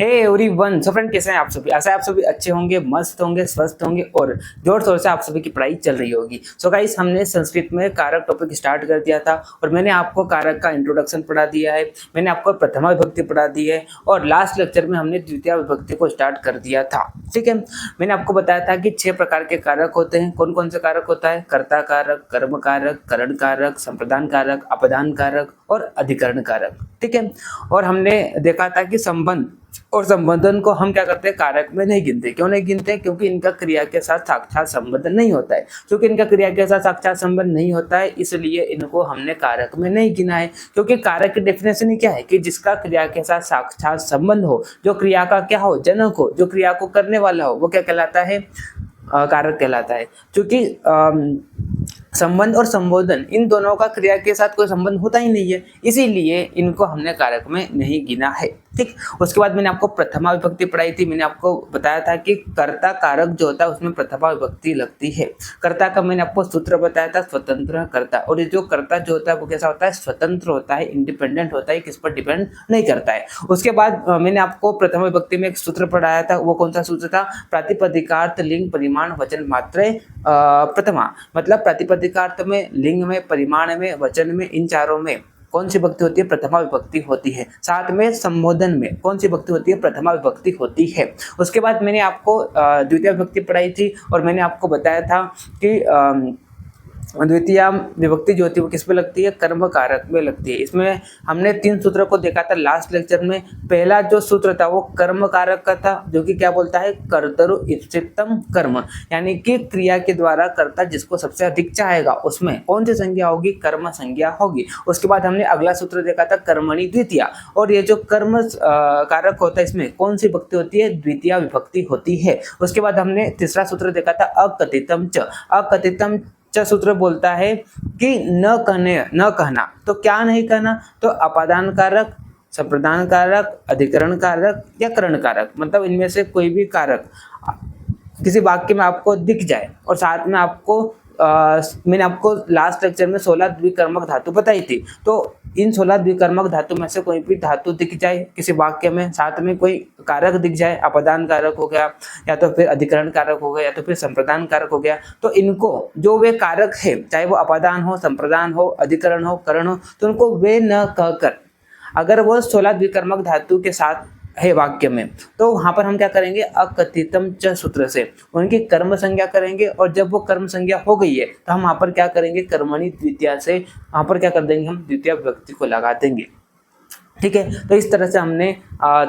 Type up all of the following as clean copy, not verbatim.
Hey everyone, so friend कैसे हैं आप सभी। आशा है आप सभी अच्छे होंगे, मस्त होंगे, स्वस्थ होंगे और जोर शोर से आप सभी की पढ़ाई चल रही होगी। सो गाइस, हमने संस्कृत में कारक टॉपिक स्टार्ट कर दिया था और मैंने आपको कारक का इंट्रोडक्शन पढ़ा दिया है, मैंने आपको प्रथमा विभक्ति पढ़ा दी है और लास्ट लेक्चर में हमने द्वितीय विभक्ति को स्टार्ट कर दिया था। ठीक है, मैंने आपको बताया था कि 6 प्रकार के कारक होते हैं। कौन कौन से कारक होता है? कर्ता कारक, कर्म कारक, करण कारक, संप्रदान कारक, अपदान कारक और अधिकरण कारक। ठीक है, और हमने देखा था कि संबंध और संबंधन को हम क्या करते हैं, कारक में नहीं गिनते। क्यों नहीं गिनते? क्योंकि इनका क्रिया के साथ साक्षात संबंध नहीं होता है। क्योंकि इनका क्रिया के साथ साक्षात संबंध नहीं होता है, इसलिए इनको हमने कारक में नहीं गिना है। क्योंकि कारक की डेफिनेशन ही क्या है कि जिसका क्रिया के साथ साक्षात संबंध हो, जो क्रिया का क्या हो, जनक हो, जो क्रिया को करने वाला हो, वो क्या कहलाता है? कारक कहलाता है। क्योंकि संबंध और संबोधन इन दोनों का क्रिया के साथ कोई संबंध होता ही नहीं है, इसीलिए इनको हमने कारक में नहीं गिना है। ठीक, उसके बाद मैंने आपको प्रथमा विभक्ति पढ़ाई थी। मैंने आपको बताया था कि कर्ता कारक जो होता है उसमें प्रथमा विभक्ति लगती है। कर्ता का मैंने आपको सूत्र बताया था, स्वतंत्र कर्ता। और ये जो कर्ता जो होता है वो कैसा होता है? स्वतंत्र होता है, इंडिपेंडेंट होता है, किस पर डिपेंड नहीं करता है। उसके बाद मैंने आपको प्रथमा विभक्ति में एक सूत्र पढ़ाया था। वो कौन सा सूत्र था? प्रातिपदिकार्थ, लिंग, परिमाण, वचन, मात्रे, प्रथमा। मतलब प्रातिपदिकार्थ में, लिंग में, परिमाण में, वचन में, इन चारों में कौन सी विभक्ति होती है? प्रथमा विभक्ति होती है। साथ में संबोधन में कौन सी विभक्ति होती है? प्रथमा विभक्ति होती है। उसके बाद मैंने आपको द्वितीय विभक्ति पढ़ाई थी और मैंने आपको बताया था कि द्वितीय विभक्ति जो होती है वो किस पे लगती है? कर्म कारक में लगती है। इसमें हमने 3 सूत्रों को देखा था लास्ट लेक्चर में। पहला जो सूत्र था वो कर्म कारक का था, जो कि क्या बोलता है? कर्तरु इप्सितम कर्म, यानी कि क्रिया के द्वारा कर्ता जिसको सबसे अधिक चाहेगा उसमें कौन सी संज्ञा होगी? कर्म संज्ञा होगी। उसके बाद हमने अगला सूत्र देखा था कर्मणि द्वितीया, और ये जो कर्म कारक होता है इसमें कौन सी विभक्ति होती है? द्वितीय विभक्ति होती है। उसके बाद हमने तीसरा सूत्र देखा था अकथितम च। अकथितम सूत्र बोलता है कि न कहना। तो क्या नहीं कहना? तो अपादान कारक, संप्रदान कारक, अधिकरण कारक या करण कारक, मतलब इनमें से कोई भी कारक किसी वाक्य में आपको दिख जाए और साथ में आपको मैंने आपको लास्ट लेक्चर में 16 द्विकर्मक धातु बताई थी। तो इन 16 द्विकर्मक धातु में से कोई भी धातु दिख जाए किसी वाक्य में, साथ में कोई कारक दिख जाए, अपदान कारक हो गया या तो फिर अधिकरण कारक हो गया या तो फिर संप्रदान कारक हो गया, तो इनको जो वे कारक है, चाहे वो अपदान हो, संप्रदान हो, अधिकरण हो, करण हो, तो उनको वे न कहकर अगर वो 16 द्विकर्मक धातु के साथ है वाक्य में, तो वहां पर हम क्या करेंगे? अकथितम च सूत्र से उनकी कर्म संज्ञा करेंगे। और जब वो कर्म संज्ञा हो गई है तो हम वहां पर क्या करेंगे? कर्मणि द्वितीया से वहां पर क्या कर देंगे? हम द्वितीय विभक्ति को लगा देंगे। ठीक है, तो इस तरह से हमने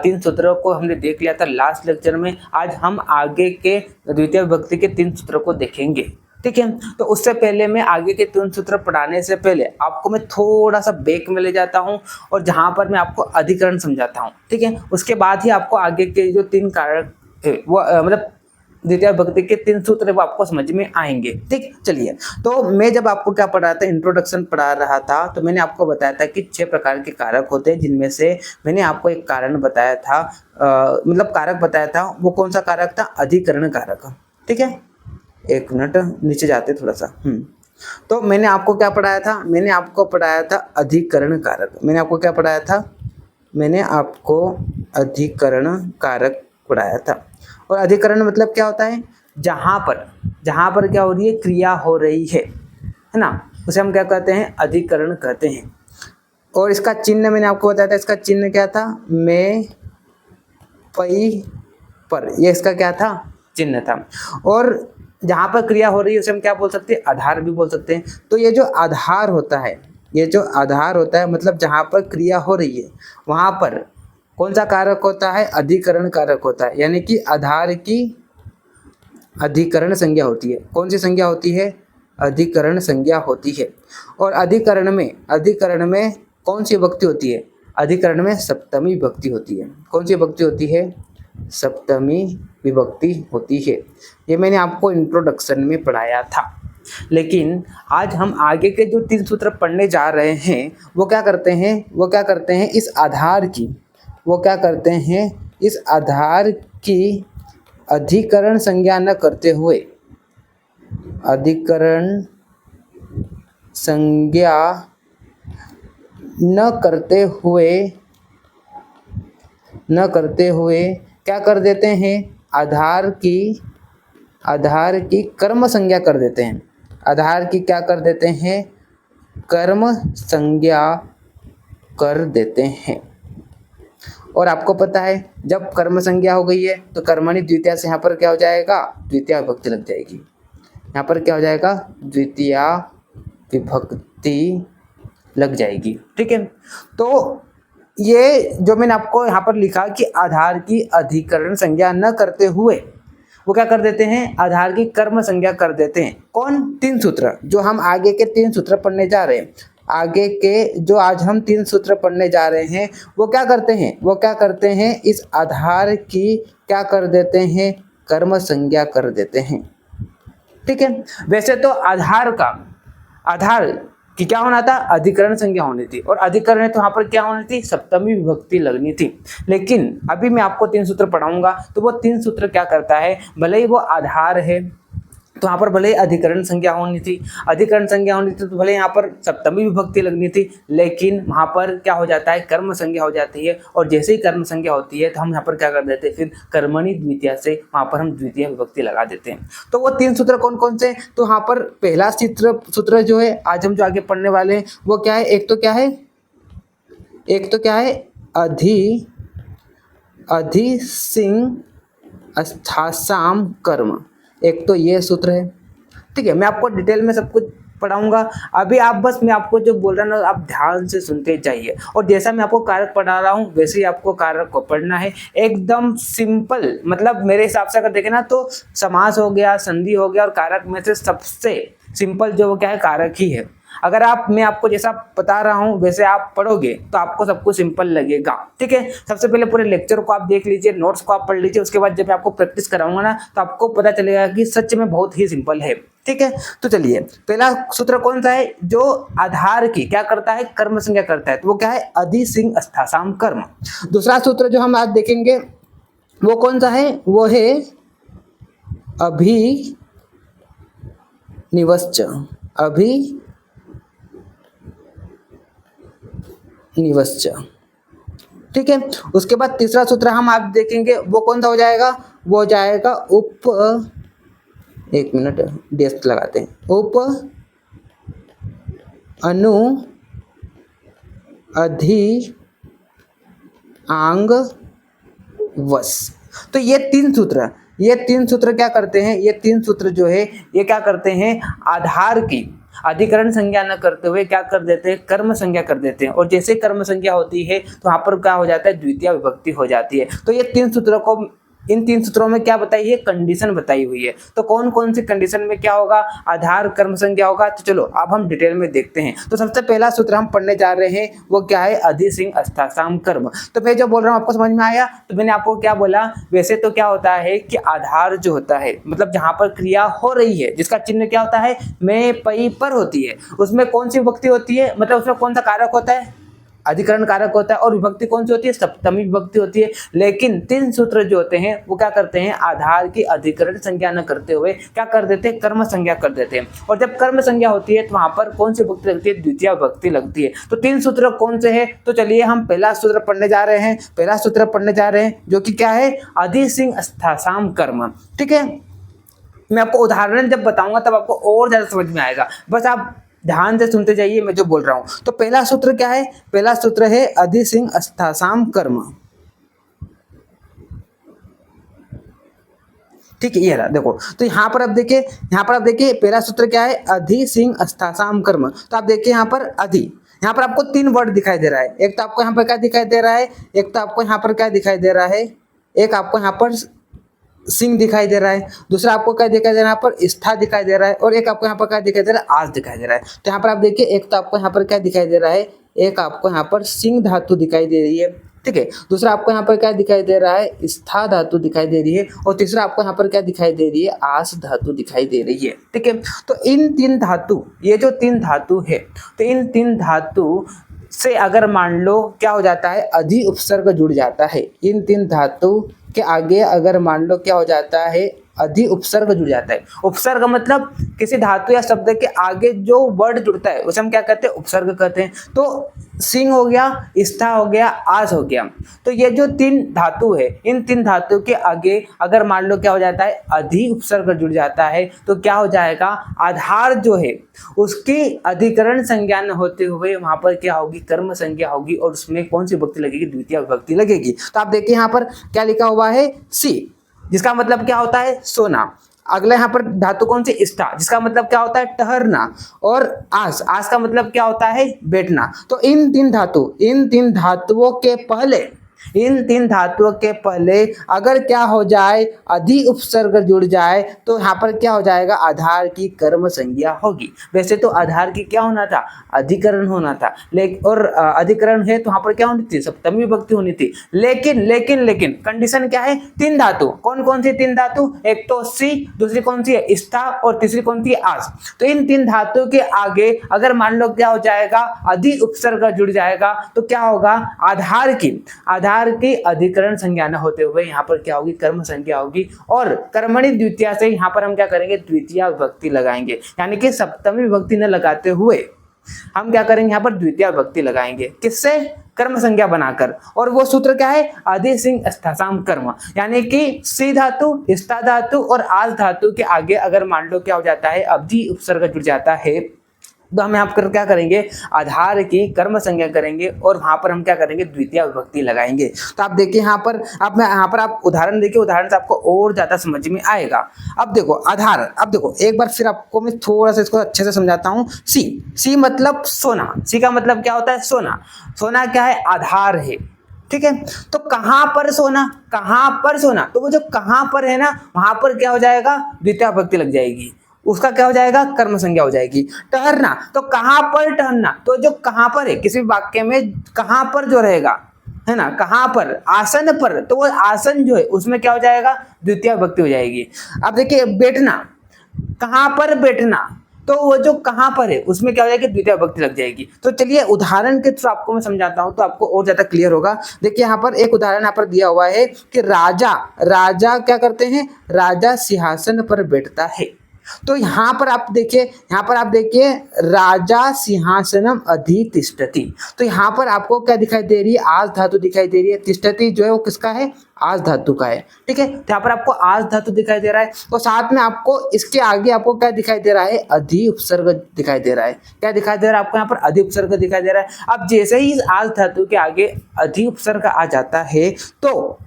3 सूत्रों को हमने देख लिया था लास्ट लेक्चर में। आज हम आगे के द्वितीय विभक्ति के 3 सूत्रों को देखेंगे। ठीक है, तो उससे पहले मैं आगे के 3 सूत्र पढ़ाने से पहले आपको मैं थोड़ा सा बैक में ले जाता हूं और जहां पर मैं आपको अधिकरण समझाता हूं। ठीक है, उसके बाद ही आपको आगे के जो 3 कारक है वो मतलब द्वितीय विभक्ति के 3 सूत्र वो आपको समझ में आएंगे। ठीक, चलिए, तो मैं जब आपको क्या पढ़ा था, इंट्रोडक्शन पढ़ा रहा था, तो मैंने आपको बताया था कि 6 प्रकार के कारक होते हैं, जिनमें से मैंने आपको एक कारण बताया था, मतलब कारक बताया था। वो कौन सा कारक था? अधिकरण कारक। ठीक है, एक मिनट नीचे जाते थोड़ा सा। तो मैंने आपको क्या पढ़ाया था? मैंने आपको पढ़ाया था अधिकरण कारक। मैंने आपको क्या पढ़ाया था? मैंने आपको अधिकरण कारक पढ़ाया था। और अधिकरण मतलब क्या होता है? जहां पर क्या हो रही है? क्रिया हो रही है ना, उसे हम क्या कहते हैं? अधिकरण कहते हैं। और इसका चिन्ह मैंने आपको बताया था। इसका चिन्ह क्या था? मैं, पई, पर, ये इसका क्या था? चिन्ह था। और जहां पर क्रिया हो रही है उसे हम क्या बोल सकते हैं? आधार भी बोल सकते हैं। तो ये जो आधार होता है, मतलब जहां पर क्रिया हो रही है वहां पर कौन सा कारक होता है? अधिकरण कारक होता है। यानी कि आधार की अधिकरण संज्ञा होती है। कौन सी संज्ञा होती है? अधिकरण संज्ञा होती है। और अधिकरण में कौन सी विभक्ति होती है? अधिकरण में सप्तमी विभक्ति होती है। कौन सी विभक्ति होती है? सप्तमी विभक्ति होती है। ये मैंने आपको इंट्रोडक्शन में पढ़ाया था। लेकिन आज हम आगे के जो 3 सूत्र पढ़ने जा रहे हैं वो क्या करते हैं? इस आधार की अधिकरण संज्ञा न करते हुए, न करते हुए क्या कर देते हैं, आधार की कर्म संज्ञा कर देते हैं। आधार की क्या कर देते हैं, कर्म संज्ञा कर देते हैं। और आपको पता है जब कर्म संज्ञा हो गई है तो कर्मणि द्वितीया से यहाँ पर क्या हो जाएगा, द्वितीया विभक्ति लग जाएगी। यहाँ पर क्या हो जाएगा, द्वितीया विभक्ति लग जाएगी। ठीक है, तो ये जो मैंने आपको यहाँ पर लिखा कि आधार की अधिकरण संज्ञा न करते हुए वो क्या कर देते हैं, आधार की कर्म संज्ञा कर देते हैं। कौन, तीन सूत्र जो हम आगे के तीन सूत्र पढ़ने जा रहे हैं, आगे के जो आज हम तीन सूत्र पढ़ने जा रहे हैं वो क्या करते हैं, वो क्या करते हैं, इस आधार की क्या कर देते हैं, कर्म संज्ञा कर देते हैं। ठीक है, वैसे तो आधार की क्या होना था, अधिकरण संज्ञा होनी थी, और अधिकरण है तो यहाँ पर क्या होनी थी, सप्तमी विभक्ति लगनी थी। लेकिन अभी मैं आपको तीन सूत्र पढ़ाऊंगा तो वो तीन सूत्र क्या करता है, भले ही वो आधार है तो यहाँ पर भले ही अधिकरण संज्ञा होनी थी, तो भले यहाँ पर सप्तमी विभक्ति लगनी थी, लेकिन वहाँ पर क्या हो जाता है, कर्म संज्ञा हो जाती है। और जैसे ही कर्म संज्ञा होती है तो हम यहाँ पर क्या कर देते हैं, फिर कर्मणि द्वितीया से वहाँ पर हम द्वितीय विभक्ति लगा देते हैं। तो वो तीन सूत्र कौन कौन से, तो यहाँ पर पहला सूत्र जो है आज हम जो आगे पढ़ने वाले हैं वो क्या है, एक तो क्या है अधि सिंह अस्थासाम कर्म, एक तो ये सूत्र है। ठीक है, मैं आपको डिटेल में सब कुछ पढ़ाऊंगा। अभी आप बस मैं आपको जो बोल रहा हूँ ना आप ध्यान से सुनते जाइए, और जैसा मैं आपको कारक पढ़ा रहा हूँ वैसे ही आपको कारक को पढ़ना है। एकदम सिंपल, मतलब मेरे हिसाब से अगर देखें ना तो समास हो गया, संधि हो गया, और कारक में से सबसे सिंपल जो वो क्या है, कारक ही है। अगर मैं आपको जैसा बता रहा हूँ वैसे आप पढ़ोगे तो आपको सब कुछ सिंपल लगेगा। ठीक है, सबसे पहले पूरे लेक्चर को आप देख लीजिए, नोट्स को आप पढ़ लीजिए, उसके बाद जब मैं आपको प्रैक्टिस कराऊंगा ना तो आपको पता चलेगा कि सच में बहुत ही सिंपल है। ठीक है, तो चलिए पहला सूत्र कौन सा है, जो आधार की क्या करता है, कर्म संज्ञा करता है, तो वो क्या है, अधि सिंह अस्थासाम कर्म। दूसरा सूत्र जो हम आज देखेंगे वो कौन सा है, वो है अभिनिवश्च, निवश्च। ठीक है, उसके बाद तीसरा सूत्र हम आप देखेंगे वो कौन सा हो जाएगा, वो हो जाएगा एक मिनट डेस्क लगाते हैं, उप अनु अधि आंग वश। तो ये तीन सूत्र क्या करते हैं, ये तीन सूत्र जो है ये क्या करते हैं, आधार की अधिकरण संज्ञा न करते हुए क्या कर देते हैं, कर्म संज्ञा कर देते हैं। और जैसे कर्म संज्ञा होती है तो वहां पर क्या हो जाता है, द्वितीय विभक्ति हो जाती है। तो ये तीन सूत्रों को, इन तीन सूत्रों में क्या बताई है, कंडीशन बताई हुई है। तो कौन कौन सी कंडीशन में क्या होगा, आधार कर्म संज्ञा होगा। तो चलो अब हम डिटेल में देखते हैं। तो सबसे पहला सूत्र हम पढ़ने जा रहे हैं वो क्या है, अधि सिंह अस्थासाम कर्म। तो मैं जो बोल रहा हूँ आपको समझ में आया, तो मैंने आपको क्या बोला, वैसे तो क्या होता है कि आधार जो होता है मतलब जहां पर क्रिया हो रही है जिसका चिन्ह क्या होता है, में पई पर होती है, उसमें कौन सी विभक्ति होती है, मतलब उसमें कौन सा कारक होता है, अधिकरण कारक होता है, और विभक्ति कौन सी होती है, सप्तमी विभक्ति होती है। लेकिन तीन सूत्र जो होते हैं वो क्या करते हैं, आधार की अधिकरण संज्ञा न करते हुए क्या कर देते हैं, कर्म संज्ञा कर देते हैं। और जब कर्म संज्ञा होती है तो वहां पर कौन सी विभक्ति लगती है, द्वितीय विभक्ति लगती है। तो तीन सूत्र कौन से हैं, तो चलिए हम पहला सूत्र पढ़ने जा रहे हैं, जो कि क्या है, अधि सिंह अस्थासाम कर्म। ठीक है, मैं आपको उदाहरण जब बताऊंगा तब आपको और ज्यादा समझ में आएगा, बस आप ध्यान से सुनते जाइए मैं जो बोल रहा हूं। तो पहला सूत्र क्या है, पहला सूत्र है अधि सिंह अस्थासाम कर्म। ठीक है, ये रहा देखो। तो यहाँ पर आप देखिए पहला सूत्र क्या है, अधि सिंह अस्थासाम कर्म। तो आप देखिए यहाँ पर अधि, यहाँ पर आपको तीन वर्ड दिखाई दे रहा है। एक तो आपको यहाँ पर क्या दिखाई दे रहा है, एक तो आपको यहाँ पर क्या दिखाई दे रहा है, एक आपको यहाँ पर सिंह दिखाई दे रहा है, दूसरा आपको क्या दिखाई दे रहा है, यहाँ पर स्था दिखाई दे रहा है, और एक आपको यहाँ पर क्या दिखाई दे रहा है, आज दिखाई दे रहा है। तो यहाँ पर आप देखिए एक तो आपको यहाँ पर क्या दिखाई दे रहा है, एक आपको यहाँ पर सिंह धातु दिखाई दे रही है। ठीक है, दूसरा आपको यहाँ पर क्या दिखाई दे रहा है, स्था धातु दिखाई दे रही है, और तीसरा आपको यहाँ पर क्या दिखाई दे रही है, आस धातु दिखाई दे रही है। ठीक है, तो इन तीन धातु, ये जो तीन धातु है, तो इन तीन धातु से अगर मान लो क्या हो जाता है, अधि उपसर्ग जुड़ जाता है। इन तीन धातु के आगे अगर मान लो क्या हो जाता है, अधि उपसर्ग जुड़ जाता है। उपसर्ग मतलब किसी धातु या शब्द के आगे जो वर्ड जुड़ता है उसे हम क्या कहते हैं, उपसर्ग कहते हैं। तो सिंह हो गया, स्था हो गया, आज हो गया। तो ये जो तीन धातु है, इन तीन धातु के आगे अगर मान लो क्या हो जाता है, अधि उपसर्ग जुड़ जाता है, तो क्या हो जाएगा, आधार जो है उसकी अधिकरण संज्ञा न होते हुए वहां पर क्या होगी, कर्म संज्ञा होगी, और उसमें कौन सी विभक्ति लगेगी, द्वितीय विभक्ति लगेगी। तो आप देखिए यहाँ पर क्या लिखा हुआ है, सी, जिसका मतलब क्या होता है, सोना। अगला यहाँ पर धातु कौन सी, स्था, जिसका मतलब क्या होता है, ठहरना। और आस, आस का मतलब क्या होता है, बैठना। तो इन तीन धातुओं के पहले, इन तीन धातुओं के पहले अगर क्या हो जाए, अधि उपसर्ग जुड़ जाए, तो यहाँ पर क्या हो जाएगा, आधार की कर्म संज्ञा होगी। वैसे तो आधार की क्या होना था, अधिकरण होना था, लेकिन और अधिकरण है तो यहाँ पर क्या होनी थी, सप्तमी विभक्ति होनी थी। लेकिन कंडीशन क्या है, तीन धातु, कौन कौन सी तीन धातु, एक तो सी, दूसरी कौन सी है, स्था, और तीसरी कौन सी है, आस। तो इन तीन धातु के आगे अगर मान लो क्या हो जाएगा, अधि उपसर्ग जुड़ जाएगा, तो क्या होगा, आधार की अधिकरण संज्ञा न होते हुए यहाँ पर क्या होगी, कर्म संज्ञा होगी। और कर्मणि द्वितीया से यहाँ पर हम क्या करेंगे, द्वितीय विभक्ति लगाएंगे, यानी कि सप्तमी विभक्ति न लगाते हुए हम क्या करेंगे, यहाँ पर द्वितीय विभक्ति लगाएंगे। किससे, कर्म संज्ञा बनाकर। और वो सूत्र क्या है, अधि सिंह स्थासाम कर्म, यानी कि सी धातु, स्था धातु और आस धातु के आगे अगर मान लो क्या हो जाता है, अधि उपसर्ग जुड़ जाता है, तो हम यहाँ पर क्या करेंगे, आधार की कर्म संज्ञा करेंगे और वहां पर हम क्या करेंगे, द्वितीय विभक्ति लगाएंगे। तो आप देखिए यहाँ पर आप उदाहरण देखिए, उदाहरण से आपको और ज्यादा समझ में आएगा। अब देखो आधार, अब देखो एक बार फिर आपको मैं थोड़ा सा इसको अच्छे से समझाता हूँ। सी मतलब सोना, सी का मतलब क्या होता है, सोना। सोना क्या है, आधार है, ठीक है। तो कहां पर सोना, कहां पर सोना, तो वो जो कहां पर है ना, वहां पर क्या हो जाएगा, द्वितीय विभक्ति लग जाएगी, उसका क्या हो जाएगा, कर्म संज्ञा हो जाएगी। ठहरना, तो कहां पर ठहरना, तो जो कहां पर है, किसी वाक्य में कहां पर जो रहेगा, है ना, कहां पर, आसन पर, तो वो आसन जो है उसमें क्या हो जाएगा, द्वितीय विभक्ति हो जाएगी। अब देखिए बैठना, कहां पर बैठना, तो वो जो कहां पर है उसमें क्या हो जाएगी, द्वितीय विभक्ति लग जाएगी। तो चलिए उदाहरण के थ्रू आपको मैं समझाता हूं तो आपको और ज्यादा क्लियर होगा। देखिए यहाँ पर एक उदाहरण यहाँ पर दिया हुआ है कि राजा क्या करते हैं, राजा सिंहासन पर बैठता है। तो यहाँ पर आप देखिए राजा सिंहासनम अधितिष्ठति। तो यहाँ पर आपको क्या दिखाई दे रही है, आज धातु दिखाई दे रही है। तिष्ठति जो है वो किसका है, आज धातु का है, ठीक है। तो यहाँ पर आपको आज धातु दिखाई दे रहा है, तो साथ में आपको इसके आगे आपको क्या दिखाई दे रहा है, अधि उपसर्ग दिखाई दे रहा है। क्या दिखाई दे रहा है आपको, यहाँ पर अधि उपसर्ग दिखाई दे रहा है। अब जैसे ही आज धातु के आगे अधि उपसर्ग आ जाता है, तो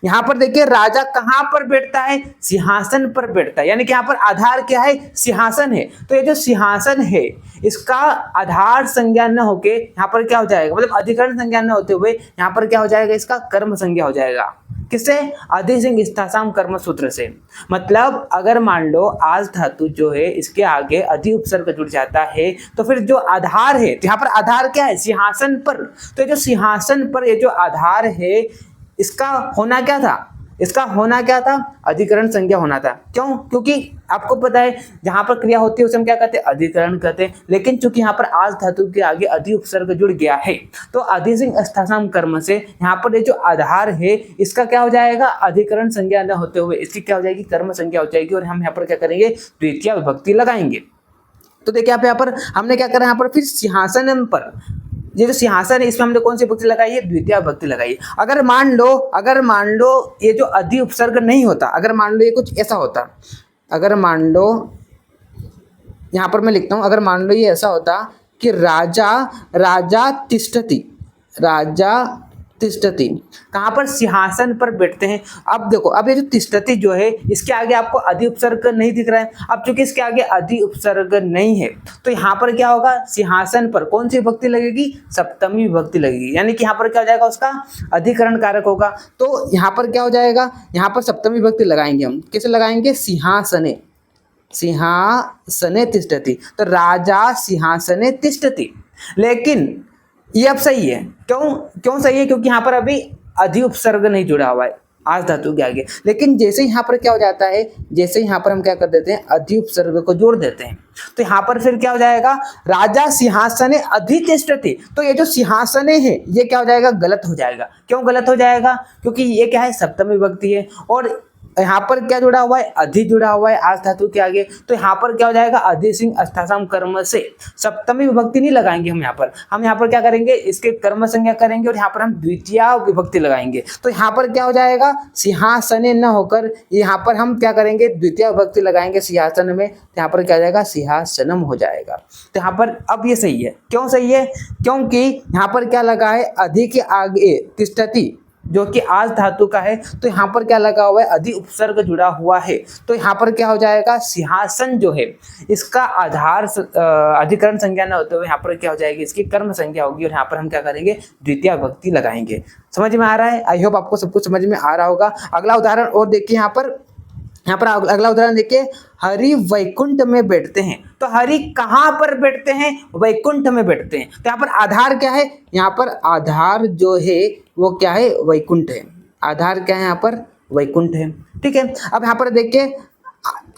यहाँ पर देखिए राजा कहां पर बैठता है, सिंहासन पर बैठता है, यानी कि यहाँ पर आधार क्या है, सिंहासन है। तो ये जो सिंहासन है इसका आधार संज्ञा न होके यहाँ पर क्या हो जाएगा, मतलब अधिकरण संज्ञा न होते हुए यहाँ पर क्या हो जाएगा, इसका कर्म संज्ञा हो जाएगा। किससे, अधि सिंह स्थासाम कर्म सूत्र से। मतलब अगर मान लो आज धातु जो है इसके आगे अधि उपसर्ग जुड़ जाता है, तो फिर जो आधार है, तो यहाँ पर आधार क्या है, सिंहासन पर। तो जो सिंहासन पर ये जो आधार है इसका होना क्या था, इसका होना क्या था, अधिकरण संज्ञा होना था। क्यों, क्योंकि आपको पता है जहां पर क्रिया होती है उसे हम क्या कहते हैं, अधिकरण कहते हैं। लेकिन चूंकि यहाँ पर आज धातु के आगे अधि उपसर्ग जुड़ गया है, तो अधि सिंह स्थासाम कर्म से यहाँ पर ये जो आधार है इसका क्या हो जाएगा, अधिकरण संज्ञा न होते हुए इसकी क्या हो जाएगी, कर्म संज्ञा हो जाएगी। और हम यहाँ पर क्या करेंगे, द्वितीय विभक्ति लगाएंगे। तो देखिए यहाँ पर हमने क्या करा, यहाँ पर फिर सिंहासन पर, ये जो सिंहासन है इसमें हमने कौन सी विभक्ति लगाई है, द्वितीय विभक्ति लगाई है। अगर मान लो ये जो अधि उपसर्ग नहीं होता, अगर मान लो ये कुछ ऐसा होता, अगर मान लो यहाँ पर मैं लिखता हूँ, अगर मान लो ये ऐसा होता कि राजा तिष्ठति, कहाँ पर, सिंहासन पर बैठते हैं। अब देखो, अब ये जो तिष्ठति जो है इसके आगे आपको अधि उपसर्ग नहीं दिख रहा है। अब चूंकि इसके आगे अधि उपसर्ग नहीं है, तो यहाँ पर क्या होगा, सिंहासन पर कौन सी विभक्ति लगेगी, सप्तमी विभक्ति लगेगी। यानी कि यहाँ पर क्या हो जाएगा, उसका अधिकरण कारक होगा। तो यहाँ पर क्या हो जाएगा, यहाँ पर सप्तमी विभक्ति लगाएंगे हम। कैसे लगाएंगे, सिंहासने तिष्ठति। तो राजा सिंहासने तिष्ठति। लेकिन ये अब सही है, क्यों सही है, क्योंकि यहाँ पर अभी अधि उपसर्ग नहीं जुड़ा हुआ है आज धातु के आगे। लेकिन जैसे यहाँ पर क्या हो जाता है, जैसे यहाँ पर हम क्या कर देते हैं, अधि उपसर्ग को जोड़ देते हैं, तो यहाँ पर फिर क्या हो जाएगा, राजा सिंहासने अधितिष्ठति। तो ये जो सिंहासने है ये क्या हो जाएगा, गलत हो जाएगा। क्यों गलत हो जाएगा, क्योंकि ये क्या है, सप्तमी विभक्ति है। और यहाँ पर क्या जुड़ा हुआ है, अधि जुड़ा हुआ है आज धातु के आगे, तो यहाँ पर क्या हो जाएगा, अधि सिंह अस्तासाम कर्म से सप्तमी विभक्ति नहीं लगाएंगे हम यहाँ पर क्या करेंगे, इसके कर्म संज्ञा करेंगे और यहाँ पर हम द्वितीया विभक्ति लगाएंगे। तो यहाँ पर क्या हो जाएगा, सिंहासने न होकर यहाँ पर हम क्या करेंगे, द्वितीय विभक्ति लगाएंगे सिंहासन में, तो यहाँ पर क्या हो जाएगा, सिंहासनम हो जाएगा। तो यहाँ पर अब ये सही है, क्यों सही है, क्योंकि यहाँ पर क्या लगा है, अधि के आगे तिष्ठति जो कि आज धातु का है, तो यहाँ पर क्या लगा हुआ है, अधि उपसर्ग जुड़ा हुआ है, तो यहाँ पर क्या हो जाएगा, सिंहासन जो है इसका आधार अधिकरण संज्ञा न होते हुए यहाँ पर क्या हो जाएगी, इसकी कर्म संज्ञा होगी और यहाँ पर हम क्या करेंगे, द्वितीय विभक्ति लगाएंगे। समझ में आ रहा है, आई होप आपको सब कुछ समझ में आ रहा होगा। अगला उदाहरण और देखिए, यहाँ पर अगला उदाहरण देखिए, हरि वैकुंठ में बैठते हैं। तो हरि कहाँ पर बैठते हैं, वैकुंठ में बैठते हैं। तो यहाँ पर आधार क्या है, यहाँ पर आधार जो है वो क्या है, वैकुंठ है। आधार क्या है, यहाँ पर वैकुंठ है। ठीक है, अब यहाँ पर देखिए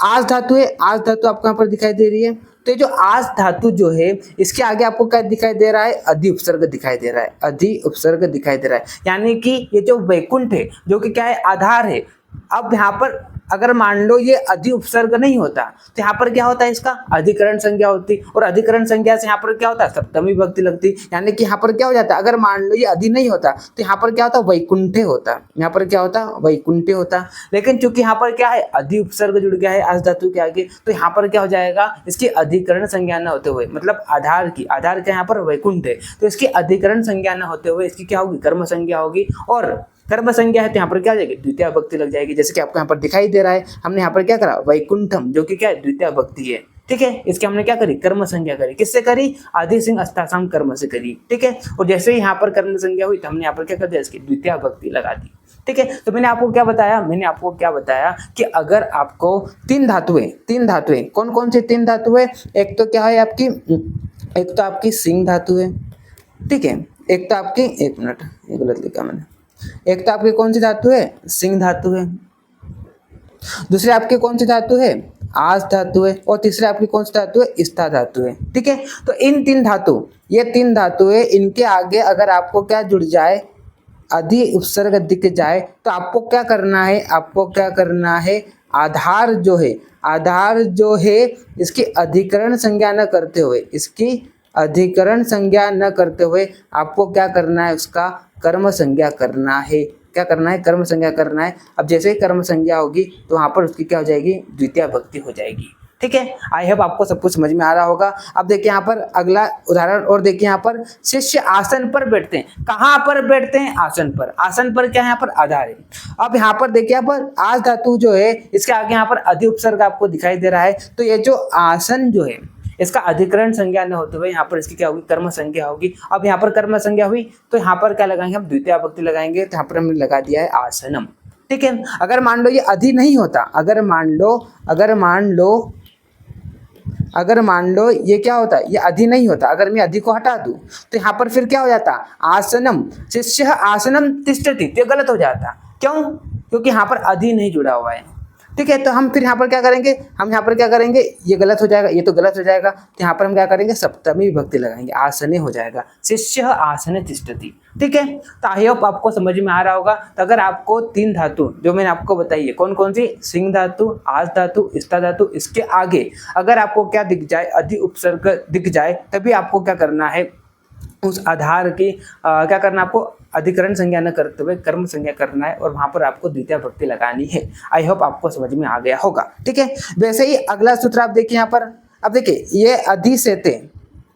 आज धातु है, आज धातु आपको यहाँ पर दिखाई दे रही है। तो ये जो आज धातु जो है इसके आगे आपको क्या दिखाई दे रहा है, अधि उपसर्ग दिखाई दे रहा है, अधि उपसर्ग दिखाई दे रहा है, यानी कि ये जो वैकुंठ है जो कि क्या है, आधार है। अब यहाँ पर अगर मान लो ये अधि उपसर्ग नहीं होता तो यहाँ पर क्या होता है, इसका अधिकरण संज्ञा होती, और अधिकरण संज्ञा से यहाँ पर क्या होता है, सप्तमी विभक्ति लगती, यानी कि यहाँ पर क्या हो जाता है, अगर मान लो ये अधि नहीं होता तो यहाँ पर क्या होता, वैकुंठे होता, यहाँ पर क्या होता, वैकुंठे होता। लेकिन चूंकि यहाँ पर क्या है, अधि उपसर्ग जुड़ गया है आज धातु के आगे, तो यहाँ पर क्या हो जाएगा, इसकी अधिकरण संज्ञा न होते हुए, मतलब आधार क्या यहाँ पर वैकुंठ है, तो इसकी अधिकरण संज्ञा न होते हुए इसकी क्या होगी, कर्म संज्ञा होगी, और कर्म संज्ञा है तो यहाँ पर क्या हो जाएगी, द्वितीय विभक्ति लग जाएगी। जैसे कि आपको यहाँ पर दिखाई दे रहा है, हमने यहाँ पर क्या करा, वैकुंठम जो कि क्या है, द्वितीय विभक्ति है। ठीक है, इसके हमने क्या करी, कर्म संज्ञा करी, किससे करी, अधि सिंह अस्तासाम कर्म से करी। ठीक है, और जैसे ही यहाँ पर कर्म संज्ञा हुई तो हमने यहाँ पर क्या कर दिया, इसकी द्वितीय विभक्ति लगा दी। ठीक है, तो मैंने आपको क्या बताया कि अगर आपको तीन धातुएं कौन कौन सी तीन धातुएं, एक तो क्या है आपकी, एक तो आपकी सिंह धातु है। ठीक है, एक तो आपकी, एक मिनट ये गलत लिखा मैंने, एक तो आपकी कौन सी धातु है, सिंह धातु है, दूसरी आपकी कौन सी धातु है, आज धातु है, और तीसरी आपकी कौन सी धातु है, स्था धातु है। ठीक है, तो इन तीन धातु, ये तीन धातु है, इनके आगे अगर आपको क्या जुड़ जाए, अधि उपसर्ग दिख जाए, तो आपको क्या करना है, आधार जो है इसकी अधिकरण संज्ञा न करते हुए, आपको क्या करना है, उसका कर्म संज्ञा करना है। क्या करना है, कर्म संज्ञा करना है। अब जैसे ही कर्म संज्ञा होगी तो वहां पर उसकी क्या हो जाएगी, द्वितीय विभक्ति हो जाएगी। ठीक है, आई होप आपको सब कुछ समझ में आ रहा होगा। अब देखिए यहाँ पर अगला उदाहरण और देखिए, यहाँ पर शिष्य आसन पर बैठते हैं। कहाँ पर बैठते हैं, आसन पर। आसन पर क्या है, यहाँ पर आधार है। अब यहाँ पर देखिए, यहाँ पर आज धातु जो है इसके आगे यहाँ पर अधि उपसर्ग आपको दिखाई दे रहा है, तो ये जो आसन जो है इसका अधिकरण संज्ञा न होते हुए यहाँ पर इसकी क्या होगी, कर्म संज्ञा होगी। अब यहाँ पर कर्म संज्ञा हुई तो यहाँ पर क्या लगाएंगे, हम द्वितीय विभक्ति लगाएंगे, तो यहाँ पर हमने लगा दिया है आसनम। ठीक है, अगर मान लो ये अधि नहीं होता, अगर मान लो ये क्या होता, ये अधि नहीं होता, अगर मैं अधि को हटा दूं तो यहाँ पर फिर क्या हो जाता, आसनम, शिष्य आसनम तिष्ठति, तो गलत हो जाता। क्यों, क्योंकि यहाँ पर अधि नहीं जुड़ा हुआ है। ठीक है, तो हम फिर यहाँ पर क्या करेंगे, ये गलत हो जाएगा, ये तो गलत हो जाएगा, तो यहाँ पर हम क्या करेंगे, सप्तमी विभक्ति लगाएंगे, आसने हो जाएगा, शिष्य आसने तिष्ठति। ठीक है, तो आई होप आपको समझ में आ रहा होगा। तो अगर आपको तीन धातु जो मैंने आपको बताई है, कौन कौन सी, सिंह धातु, आज धातु, स्था धातु, इसके आगे अगर आपको क्या दिख जाए, अधि उपसर्ग दिख जाए, तभी आपको क्या करना है, उस आधार की क्या करना, आपको अधिकरण संज्ञा न करते हुए कर्म संज्ञा करना है, और वहां पर आपको द्वितीय विभक्ति लगानी है। आई होप आपको समझ में आ गया होगा। ठीक है, वैसे ही अगला सूत्र आप देखिए यहाँ पर, अब देखिए ये अधि सेते,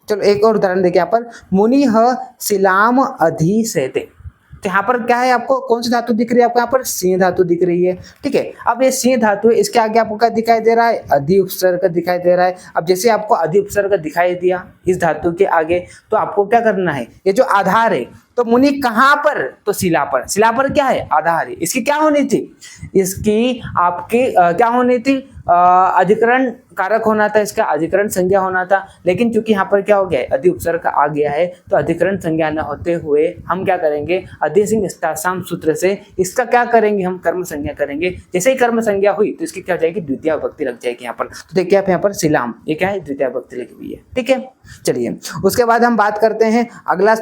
चलो एक और उदाहरण देखिए यहाँ पर, मुनि ह शिलाम अधि सेते। तो यहाँ पर क्या है, आपको कौन सी धातु दिख रही है, आपको यहाँ पर सिंह धातु दिख रही है। ठीक है, अब ये सिंह धातु है, इसके आगे आपको क्या दिखाई दे रहा है, अधि उपसर्ग दिखाई दे रहा है। अब जैसे आपको अधि उपसर्ग दिखाई दिया इस धातु के आगे, तो आपको क्या करना है, ये जो आधार है, तो मुनि कहाँ पर, तो शिला पर। शिला पर क्या है, आधार है, इसकी क्या होनी थी, इसकी आपकी क्या होनी थी, अधिकरण कारक होना था, इसका अधिकरण संज्ञा होना था। लेकिन चूंकि यहाँ पर क्या हो गया है, अधि उपसर्ग आ गया है, तो अधिकरण संज्ञा न होते हुए हम क्या करेंगे, अधि सिंह अस्तासाम सूत्र से इसका क्या करेंगे, हम कर्म संज्ञा करेंगे। जैसे ही कर्म संज्ञा हुई तो इसकी क्या हो जाएगी, द्वितीय विभक्ति लग जाएगी यहाँ पर। तो देखिए आप यहाँ पर शिलाम, ये क्या है, द्वितीय विभक्ति लगी हुई है। ठीक है, चलिए उसके बाद हम बात करते हैं अगला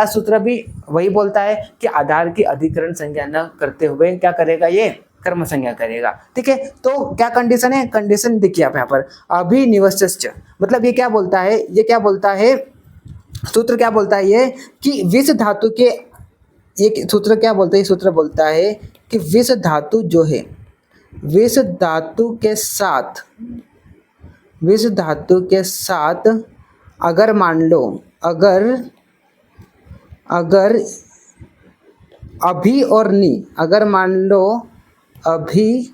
सूत्र भी वही बोलता है कि आधार की अधिकरण संज्ञा न करते हुए क्या करेगा, ये कर्म संज्ञा करेगा। ठीक है, तो क्या कंडीशन है, कंडीशन देखिए आप यहाँ पर अभिनिवश्च, मतलब ये क्या बोलता है, ये क्या बोलता है, सूत्र क्या बोलता है ये कि विष धातु के, ये सूत्र क्या बोलता है, ये सूत्र बोलता है कि विष धातु जो है, विष धातु के साथ, विष धातु के साथ अगर मान लो, अगर अभी और नी, अगर मान लो अभी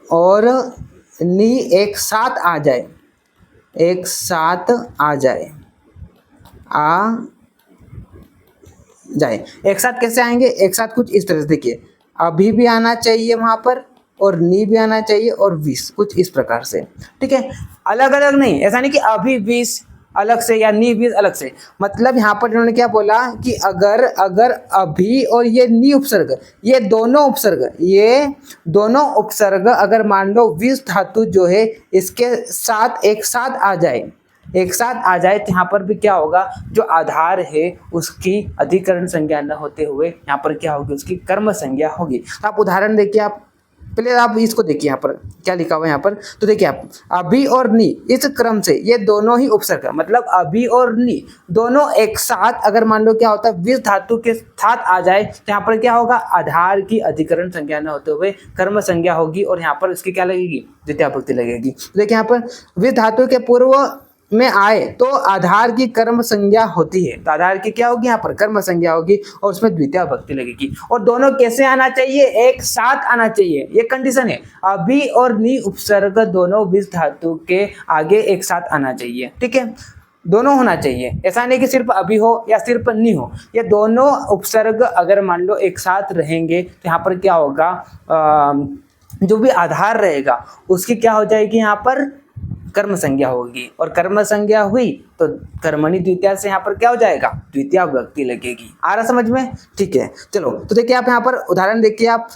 और नी एक साथ आ जाए, एक साथ आ जाए, एक साथ कैसे आएंगे, एक साथ कुछ इस तरह से, देखिए अभी भी आना चाहिए वहां पर और नी भी आना चाहिए और विष, कुछ इस प्रकार से। ठीक है, अलग अलग नहीं, ऐसा नहीं कि अभी विष अलग से या नी विष अलग से, मतलब यहाँ पर इन्होंने क्या बोला कि अगर अभी और ये नी उपसर्ग, ये दोनों उपसर्ग अगर मान लो विष धातु जो है इसके साथ एक साथ आ जाए, एक साथ आ जाए, तो यहाँ पर भी क्या होगा, जो आधार है उसकी अधिकरण संज्ञा न होते हुए यहाँ पर क्या होगी, उसकी कर्म संज्ञा होगी। तो आप उदाहरण देखिए, आप पहले आप इसको देखिए यहाँ पर क्या लिखा हुआ है यहाँ पर, तो देखिए आप अभी और नी इस क्रम से, ये दोनों ही उपसर्ग, मतलब अभी और नी दोनों एक साथ अगर मान लो क्या होता है विष धातु के साथ आ जाए, तो यहाँ पर क्या होगा, आधार की अधिकरण संज्ञा न होते हुए कर्म संज्ञा होगी और यहाँ पर इसकी क्या लगेगी, द्वितीया भक्ति लगेगी। देखिए यहाँ पर विष धातु के पूर्व में आए तो आधार की कर्म संज्ञा होती है, तो आधार की क्या होगी, यहाँ पर कर्म संज्ञा होगी और उसमें द्वितीय भक्ति लगेगी। और दोनों कैसे आना चाहिए, एक साथ आना चाहिए, ये कंडीशन है, अभी और नी उपसर्ग दोनों विष धातु के आगे एक साथ आना चाहिए। ठीक है, दोनों होना चाहिए, ऐसा नहीं कि सिर्फ अभी हो या सिर्फ नी हो, ये दोनों उपसर्ग अगर मान लो एक साथ रहेंगे तो यहाँ पर क्या होगा, जो भी आधार रहेगा उसकी क्या हो जाएगी, यहाँ पर कर्म संज्ञा होगी, और कर्म संज्ञा हुई तो कर्मणि द्वितीया से यहाँ पर क्या हो जाएगा, द्वितीया भक्ति लगेगी। आ रहा समझ में? ठीक है, चलो तो देखिए आप यहाँ पर उदाहरण देखिए आप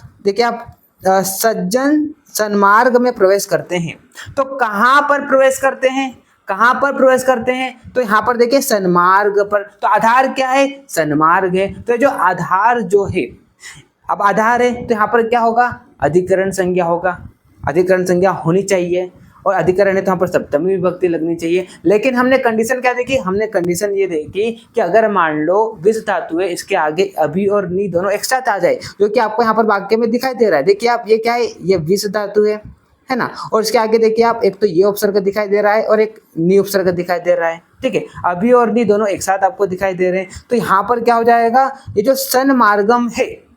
सज्जन सन्मार्ग में प्रवेश करते हैं, तो कहाँ पर प्रवेश करते हैं, कहाँ पर प्रवेश करते हैं, तो यहाँ पर देखिए सन्मार्ग पर, तो आधार क्या है, सन्मार्ग है, तो जो आधार जो है, अब आधार है तो यहाँ पर क्या होगा, अधिकरण संज्ञा होगा, अधिकरण संज्ञा होनी चाहिए, और अधिकरण है तो यहाँ पर सप्तमी विभक्ति लगनी चाहिए। लेकिन हमने कंडीशन क्या देखी, हमने कंडीशन ये देखी कि अगर मान लो विष धातु है, इसके आगे अभी और नी दोनों एक साथ आ जाए, जो कि आपको यहाँ पर वाक्य में दिखाई दे रहा है। देखिए आप, ये क्या है, ये विष धातु है ना, और इसके आगे देखिए आप, एक तो ये उपसर्ग दिखाई दे रहा है और एक नी उपसर्ग दिखाई दे रहा है। ठीक है, अभी और नी दोनों एक साथ आपको दिखाई दे रहे हैं, तो यहाँ पर क्या हो जाएगा, ये जो सन्मार्गम है,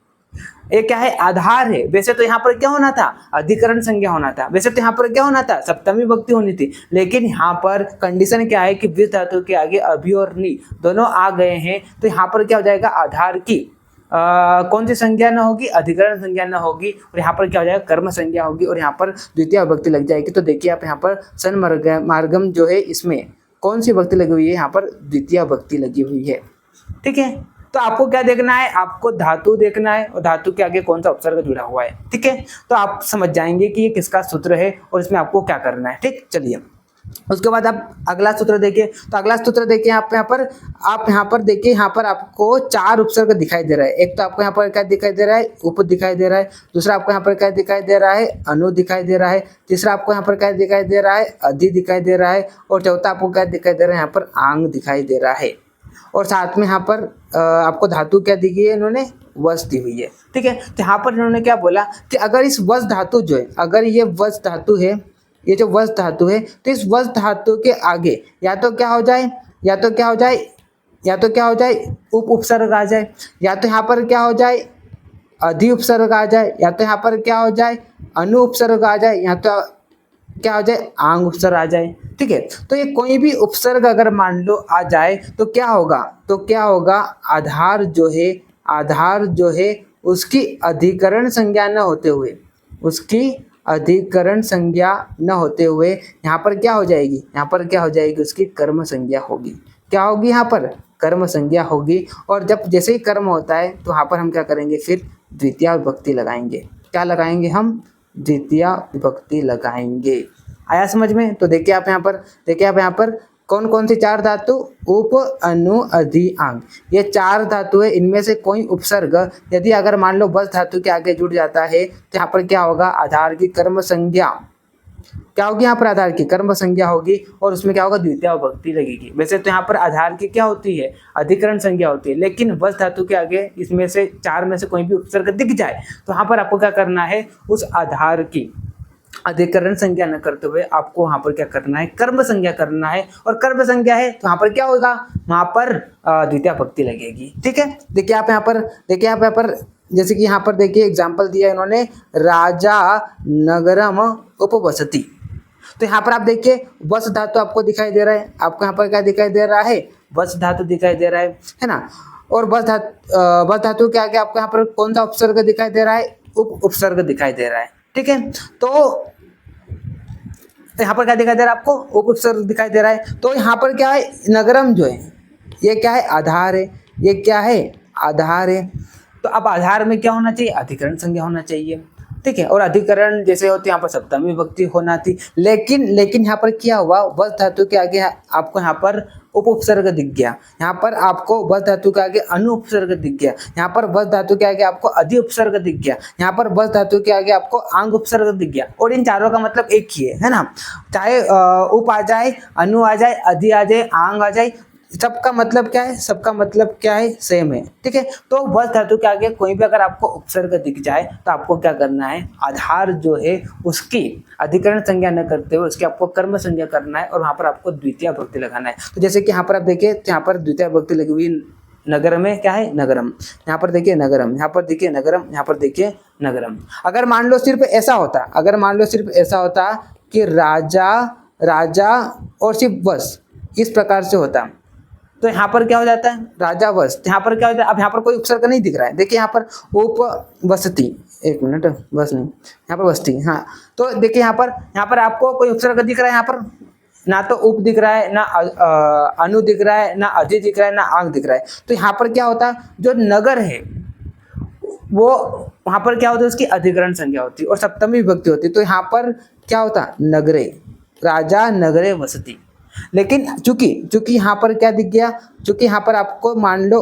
ये क्या है, आधार है। वैसे तो यहाँ पर क्या होना था, अधिकरण संज्ञा होना था, वैसे तो यहाँ पर क्या होना था, सप्तमी विभक्ति होनी थी, लेकिन यहाँ पर कंडीशन क्या है कि विष धातु के आगे अभी और नी दोनों आ गए हैं, तो यहाँ पर क्या हो जाएगा, आधार की कौन सी संज्ञा न होगी, अधिकरण संज्ञा न होगी, और यहाँ पर क्या हो जाएगा, कर्म संज्ञा होगी, और यहाँ पर द्वितीय विभक्ति लग जाएगी। तो देखिए आप यहाँ पर सन्मार्गम जो है, इसमें कौन सी भक्ति लगी हुई है, यहाँ पर द्वितीय भक्ति लगी हुई है। ठीक है, तो आपको क्या देखना है, आपको धातु देखना है और धातु के आगे कौन सा उपसर्ग जुड़ा हुआ है। ठीक है, तो आप समझ जाएंगे कि ये किसका सूत्र है और इसमें आपको क्या करना है। ठीक, चलिए उसके बाद आप अगला सूत्र देखिए, तो अगला सूत्र देखिए आप यहाँ पर देखिए, यहाँ पर आपको चार उपसर्ग दिखाई दे रहा है। एक तो आपको यहाँ पर क्या दिखाई दे रहा है, उप दिखाई दे रहा है, दूसरा आपको यहाँ पर क्या दिखाई दे रहा है, अनु दिखाई दे रहा है, तीसरा आपको यहाँ पर क्या दिखाई दे रहा है, अधि दिखाई दे रहा है, और चौथा आपको क्या दिखाई दे रहा है, यहाँ पर आंग दिखाई दे रहा है, और साथ में यहाँ पर आपको धातु क्या दी गई है, इन्होंने वश दी हुई है। ठीक है, तो यहाँ पर इन्होंने क्या बोला कि अगर इस वश धातु जो है, अगर ये वश धातु है, ये जो वश धातु है, तो इस वश धातु के आगे या तो क्या हो जाए, उप उपसर्ग आ जाए, या तो यहाँ पर क्या हो जाए, अधि उपसर्ग आ जाए, या तो यहाँ पर क्या हो जाए, अनु उपसर्ग आ जाए, या तो क्या हो जाए, आंग उपसर्ग आ जाए। ठीक है, तो ये कोई भी उपसर्ग अगर मान लो आ जाए तो क्या होगा, आधार जो है उसकी अधिकरण संज्ञा न होते हुए, यहाँ पर क्या हो जाएगी, उसकी कर्म संज्ञा होगी। क्या होगी, यहाँ पर कर्म संज्ञा होगी, और जब जैसे ही कर्म होता है तो यहाँ पर हम क्या करेंगे, फिर द्वितीय विभक्ति लगाएंगे। क्या लगाएंगे, हम द्वितीय विभक्ति लगाएंगे। आया समझ में? तो देखिए आप यहाँ पर कौन कौन सी 4 धातु? उप, अनु, अधि, आंग, ये 4 धातु है। इनमें से कोई उपसर्ग यदि अगर मान लो बस धातु के आगे जुड़ जाता है तो यहाँ पर क्या होगा? आधार की कर्म संज्ञा क्या होगी? यहाँ पर आधार की कर्म संज्ञा होगी और उसमें क्या होगा? द्वितीय विभक्ति लगेगी। वैसे तो यहाँ पर आधार की क्या होती है? अधिकरण संज्ञा होती है, लेकिन बस धातु के आगे इसमें से 4 में से कोई भी उपसर्ग दिख जाए तो यहाँ पर आपको क्या करना है? उस आधार की अधिकरण संज्ञा न करते हुए आपको वहां पर क्या करना है? कर्म संज्ञा करना है। और कर्म संज्ञा है तो वहां पर क्या होगा? वहां पर द्वितीय विभक्ति लगेगी। ठीक है, देखिए आप यहाँ पर, देखिए आप यहाँ पर, जैसे कि यहाँ पर देखिए एग्जाम्पल दिया इन्होंने, राजा नगरम उपवसति। तो यहाँ पर आप देखिए वस धातु आपको दिखाई दे रहा है, आपको यहाँ पर क्या दिखाई दे रहा है? वस धातु दिखाई दे रहा है ना। और वस धातु के आगे आपको यहाँ पर कौन सा उपसर्ग दिखाई दे रहा है? उपसर्ग दिखाई दे रहा है। ठीक है, तो यहाँ पर क्या दिखाई दे रहा है आपको? उपसर्ग दिखाई दे रहा है। तो यहाँ पर क्या है? नगरम जो है ये क्या है? आधार है। ये क्या है? आधार है। तो अब आधार में क्या होना चाहिए? अधिकरण संज्ञा होना चाहिए। ठीक है, और अधिकरण जैसे होती है यहाँ पर सप्तमी विभक्ति होना थी, लेकिन यहाँ पर क्या हुआ? वस धातु के आगे आपको यहाँ पर उपसर्ग दिख गया, यहाँ पर आपको वस धातु के आगे अनु उपसर्ग दिख गया, यहाँ पर वस धातु के आगे आपको अधि उपसर्ग दिख गया, यहाँ पर वस धातु के आगे आपको आंग उपसर्ग दिख गया। और इन चारों का मतलब एक ही है ना, चाहे उप आ जाए, अनु आ जाए, अधि आ जाए, आंग आ जाए, सबका मतलब क्या है? सबका मतलब क्या है? सेम है। ठीक है, तो वस धातु के आगे कोई भी अगर आपको उपसर्ग दिख जाए तो आपको क्या करना है? आधार जो है उसकी अधिकरण संज्ञा न करते हुए उसकी आपको कर्म संज्ञा करना है और वहां पर आपको द्वितीय विभक्ति लगाना है। तो जैसे कि यहाँ पर आप देखिए, यहाँ पर द्वितीय विभक्ति लगी हुई, नगर में क्या है? नगरम। यहाँ पर देखिए नगरम, यहाँ पर देखिए नगरम, यहाँ पर देखिए नगरम। अगर मान लो सिर्फ ऐसा होता, अगर मान लो सिर्फ ऐसा होता कि राजा राजा और सिर्फ वस, इस प्रकार से होता तो यहाँ पर क्या हो जाता है? राजा वस। यहाँ पर क्या हो जाता है? अब यहाँ पर कोई उपसर्ग नहीं दिख रहा है, देखिए यहाँ पर उपवसति, एक मिनट, बस नहीं, यहाँ पर वसती। हाँ, तो देखिए यहाँ पर आपको कोई उपसर्ग दिख रहा है? यहाँ पर ना तो उप दिख रहा है, ना अनु दिख रहा है, ना अधि दिख रहा है, ना आंग दिख रहा है। तो यहाँ पर क्या होता है? जो नगर है वो वहां पर क्या होता है? उसकी अधिकरण संज्ञा होती है और सप्तमी विभक्ति होती है। तो यहाँ पर क्या होता? नगरे, राजा नगरे वसति। लेकिन चूंकि यहाँ पर क्या दिख गया? चूंकि यहाँ पर आपको मान लो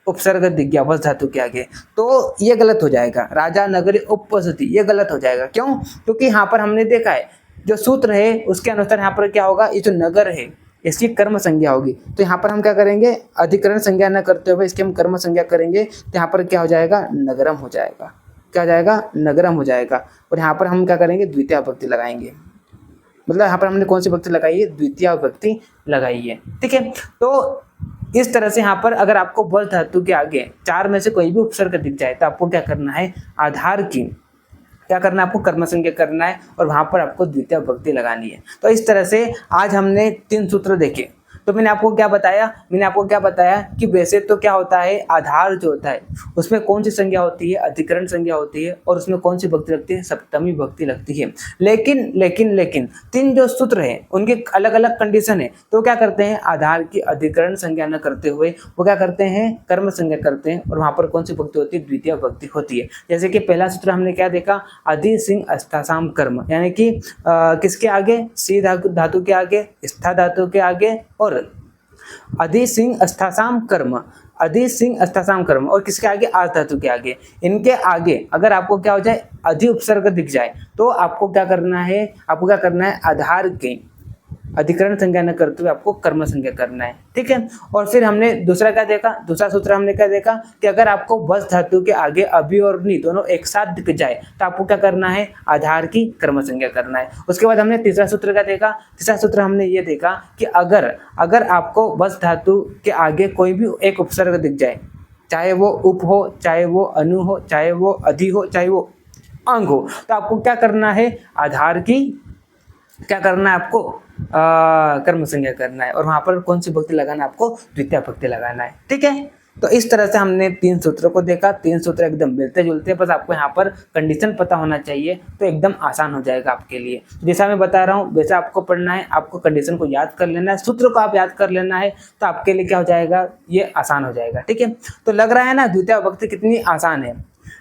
उपसर्ग दिख गया वस धातु के आगे, तो ये गलत हो जाएगा, राजा नगरे उपवसति, ये गलत हो जाएगा। क्यों? क्योंकि यहाँ पर हमने देखा है जो सूत्र है उसके अनुसार यहाँ पर क्या होगा? ये जो नगर है इसकी कर्म संज्ञा होगी। तो यहाँ पर हम क्या करेंगे? अधिकरण संज्ञा न करते हुए इसकी हम कर्म संज्ञा करेंगे, तो यहाँ पर क्या हो जाएगा? नगरम हो जाएगा। क्या हो जाएगा? नगरम हो जाएगा। और यहाँ पर हम क्या करेंगे? द्वितीय विभक्ति लगाएंगे। मतलब यहाँ पर हमने कौन सी विभक्ति लगाई है? द्वितीय विभक्ति लगाई है। ठीक है, तो इस तरह से यहाँ पर अगर आपको वस धातु के आगे 4 में से कोई भी उपसर्ग दिख जाए तो आपको क्या करना है? आधार की क्या करना है? आपको कर्म संज्ञा करना है और वहां पर आपको द्वितीय विभक्ति लगानी है। तो इस तरह से आज हमने 3 सूत्र देखे। तो मैंने आपको क्या बताया कि वैसे तो क्या होता है? आधार जो होता है उसमें कौन सी संज्ञा होती है? अधिकरण संज्ञा होती है और उसमें कौन सी विभक्ति लगती है? सप्तमी विभक्ति लगती है। लेकिन 3 जो सूत्र है उनके अलग अलग कंडीशन है। तो क्या करते हैं? आधार की अधिकरण संज्ञा न करते हुए वो क्या करते हैं? कर्म संज्ञा करते हैं और वहां पर कौन सी विभक्ति होती है? द्वितीय विभक्ति होती है। जैसे कि पहला सूत्र हमने क्या देखा? अधि सिंह अस्तासाम कर्म, यानी कि किसके आगे? सी धातु के आगे, स्था धातु के आगे और अधि सिंह अस्तासाम कर्म, अधि सिंह अस्तासाम कर्म, और किसके आगे? आस धातु के आगे। इनके आगे अगर आपको क्या हो जाए? अधि उपसर्ग दिख जाए तो आपको क्या करना है? आपको क्या करना है? आधार के अधिकरण संज्ञा न करते हुए आपको कर्म संज्ञा करना है। ठीक है, और फिर हमने दूसरा क्या देखा? दूसरा सूत्र हमने क्या देखा कि अगर आपको वस धातु के आगे अभि और नि दोनों एक साथ दिख जाए तो आपको क्या करना है? आधार की कर्म संज्ञा करना है। उसके बाद हमने तीसरा सूत्र क्या देखा? तीसरा सूत्र हमने ये देखा कि अगर आपको वस धातु के आगे कोई भी एक उपसर्ग दिख जाए, चाहे वो उप हो, चाहे वो अनु हो, चाहे वो अधि हो, चाहे वो अंग हो, तो आपको क्या करना है? आधार की क्या करना है? आपको कर्म संज्ञा करना है और वहां पर कौन सी विभक्ति लगाना है? आपको द्वितीय विभक्ति लगाना है। ठीक है, तो इस तरह से हमने 3 सूत्रों को देखा। 3 सूत्र एकदम मिलते जुलते, बस आपको यहाँ पर कंडीशन पता होना चाहिए तो एकदम आसान हो जाएगा आपके लिए। जैसा मैं बता रहा हूँ वैसा आपको पढ़ना है, आपको कंडीशन को याद कर लेना है, सूत्र को आप याद कर लेना है, तो आपके लिए क्या हो जाएगा? ये आसान हो जाएगा। ठीक है, तो लग रहा है ना द्वितीय विभक्ति कितनी आसान है।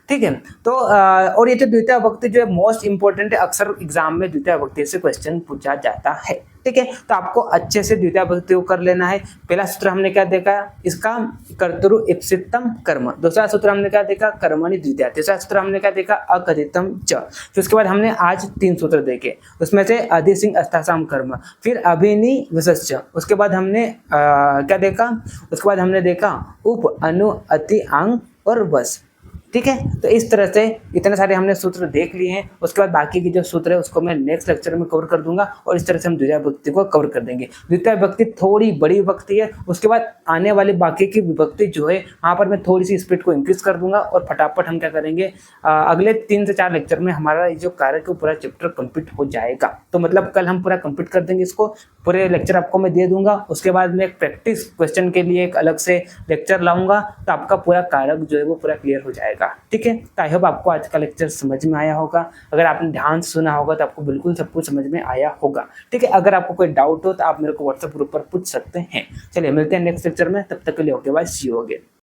ठीक है, तो और ये जो द्वितीय विभक्ति जो है मोस्ट इंपोर्टेंट है, अक्सर एग्जाम में द्वितीय विभक्ति से क्वेश्चन पूछा जाता है। ठीक है। तो आपको अच्छे से द्वितीय विभक्ति को कर लेना है। पहला सूत्र हमने क्या देखा, इसका कर्तृ ईप्सितम कर्म। दूसरा सूत्र हमने क्या देखा, कर्मणि द्वितीया। तीसरा सूत्र हमने क्या देखा, अकथितम च। फिर उसके बाद हमने आज 3 सूत्र देखे, उसमें से अधिसिंह अस्तासाम कर्म, फिर अभिनि विशेष। उसके बाद हमने क्या देखा, उसके बाद हमने देखा उप अनु अति आंग और बस, ठीक है। तो इस तरह से इतने सारे हमने सूत्र देख लिए हैं। उसके बाद बाकी की जो सूत्र है उसको मैं नेक्स्ट लेक्चर में कवर कर दूंगा और इस तरह से हम द्वितीय विभक्ति को कवर कर देंगे। द्वितीय विभक्ति थोड़ी बड़ी विभक्ति है, उसके बाद आने वाली बाकी की विभक्ति जो है वहाँ पर मैं थोड़ी सी स्पीड को इंक्रीज कर दूंगा और फटाफट हम क्या करेंगे, अगले 3 से 4 लेक्चर में हमारा जो कार्य का पूरा चैप्टर कंप्लीट हो जाएगा। तो मतलब कल हम पूरा कंप्लीट कर देंगे इसको, पूरे लेक्चर आपको मैं दे दूंगा। उसके बाद मैं एक प्रैक्टिस क्वेश्चन के लिए एक अलग से लेक्चर लाऊंगा, तो आपका पूरा कारक जो है वो पूरा क्लियर हो जाएगा, ठीक है। तो आई होप आपको आज का लेक्चर समझ में आया होगा। अगर आपने ध्यान से सुना होगा तो आपको बिल्कुल सब कुछ समझ में आया होगा, ठीक है। अगर आपको कोई डाउट हो तो आप मेरे को व्हाट्सएप ग्रुप पर पूछ सकते हैं। चलिए मिलते हैं नेक्स्ट लेक्चर में, तब तक के लिए okay bye, see you again.